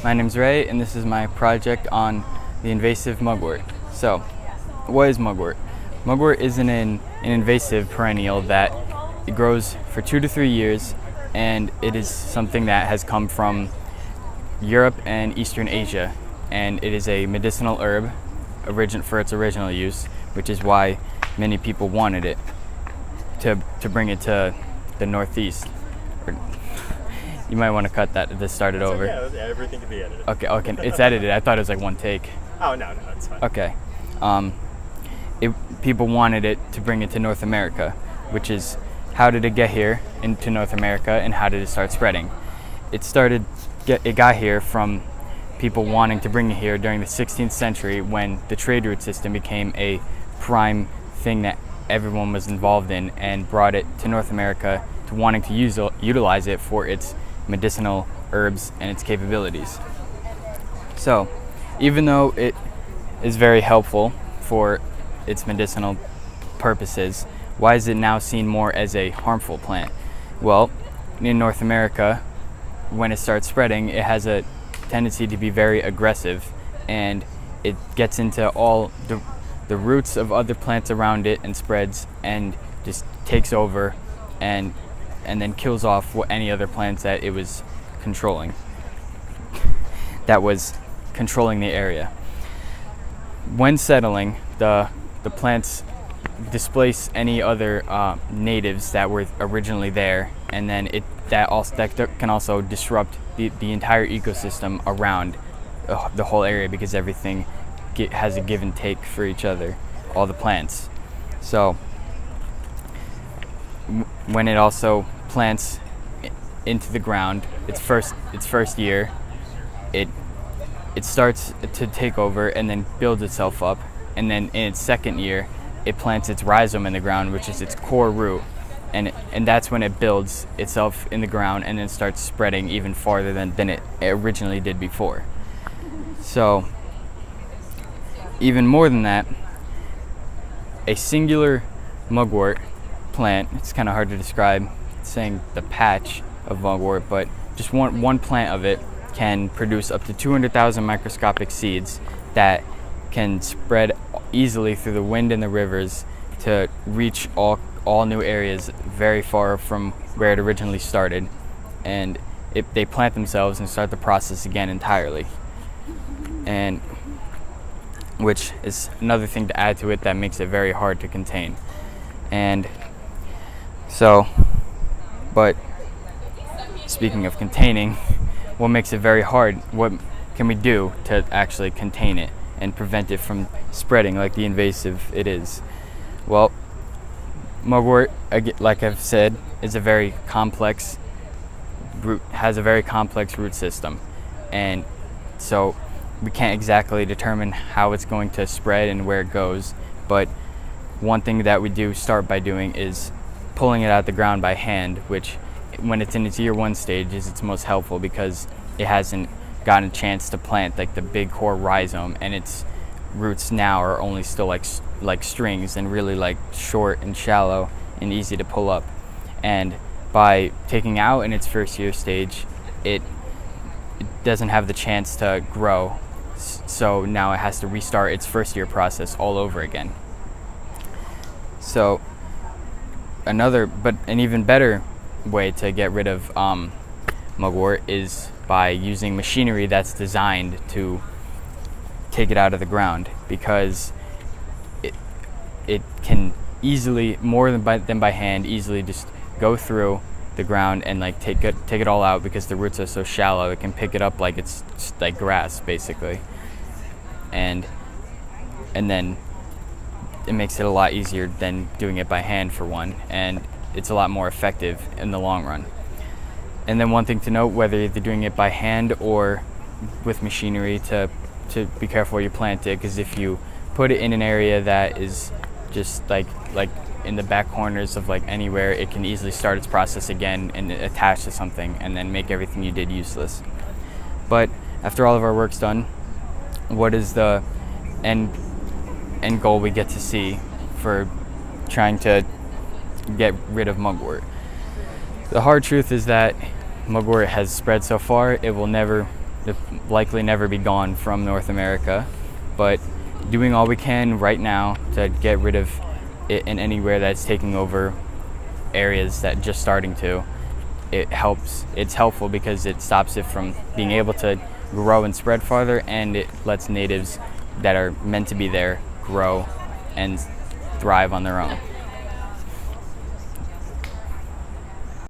My name's Ray, and this is my project on the invasive mugwort. So, what is mugwort? Mugwort is an invasive perennial that it grows for 2 to 3 years, and it is something that has come from Europe and Eastern Asia, and it is a medicinal herb for its original use, which is why many people wanted it to bring it to the Northeast. You might want to cut that. This started over. Yeah, everything can be edited. Okay, it's edited. I thought it was like one take. Oh no, it's fine. Okay. People wanted it to bring it to North America, which is how did it get here into North America and how did it start spreading? It got here from people wanting to bring it here during the 16th century when the trade route system became a prime thing that everyone was involved in, and brought it to North America to wanting to utilize it for its medicinal herbs and its capabilities. So, even though it is very helpful for its medicinal purposes, why is it now seen more as a harmful plant? Well, in North America, when it starts spreading, it has a tendency to be very aggressive, and it gets into all the roots of other plants around it and spreads and just takes over and then kills off any other plants that it was controlling, that was controlling the area. When settling, the plants displace any other natives that were originally there, and then that can also disrupt the entire ecosystem around the whole area, because everything has a give and take for each other, all the plants. So when it also plants into the ground, its first year, it starts to take over and then builds itself up, and then in its second year it plants its rhizome in the ground, which is its core root, and that's when it builds itself in the ground and then starts spreading even farther than it originally did before. So even more than that, a singular mugwort plant, it's kind of hard to describe saying the patch of mugwort, but just one plant of it can produce up to 200,000 microscopic seeds that can spread easily through the wind and the rivers to reach all new areas very far from where it originally started, and they plant themselves and start the process again entirely, and which is another thing to add to it that makes it very hard to contain. And so, but speaking of containing, what makes it very hard? What can we do to actually contain it and prevent it from spreading like the invasive it is? Well, mugwort, like I've said, is a very complex has a very complex root system, and so we can't exactly determine how it's going to spread and where it goes. But one thing that we do start by doing is pulling it out of the ground by hand, which when it's in its year one stage is its most helpful, because it hasn't gotten a chance to plant like the big core rhizome, and its roots now are only still like strings and really like short and shallow and easy to pull up. And by taking out in its first year stage, it doesn't have the chance to grow, so now it has to restart its first year process all over again. So an even better way to get rid of mugwort is by using machinery that's designed to take it out of the ground, because it can easily, more than by hand, easily just go through the ground and like take it all out, because the roots are so shallow. It can pick it up like it's just like grass basically, and then it makes it a lot easier than doing it by hand, for one, and it's a lot more effective in the long run. And then one thing to note, whether you're doing it by hand or with machinery, to be careful where you plant it, because if you put it in an area that is just like in the back corners of like anywhere, it can easily start its process again and attach to something and then make everything you did useless. But after all of our work's done, what is the end goal we get to see for trying to get rid of mugwort? The hard truth is that mugwort has spread so far, it will never likely never be gone from North America, but doing all we can right now to get rid of it in anywhere that's taking over areas that just starting to, it's helpful because it stops it from being able to grow and spread farther, and it lets natives that are meant to be there grow and thrive on their own.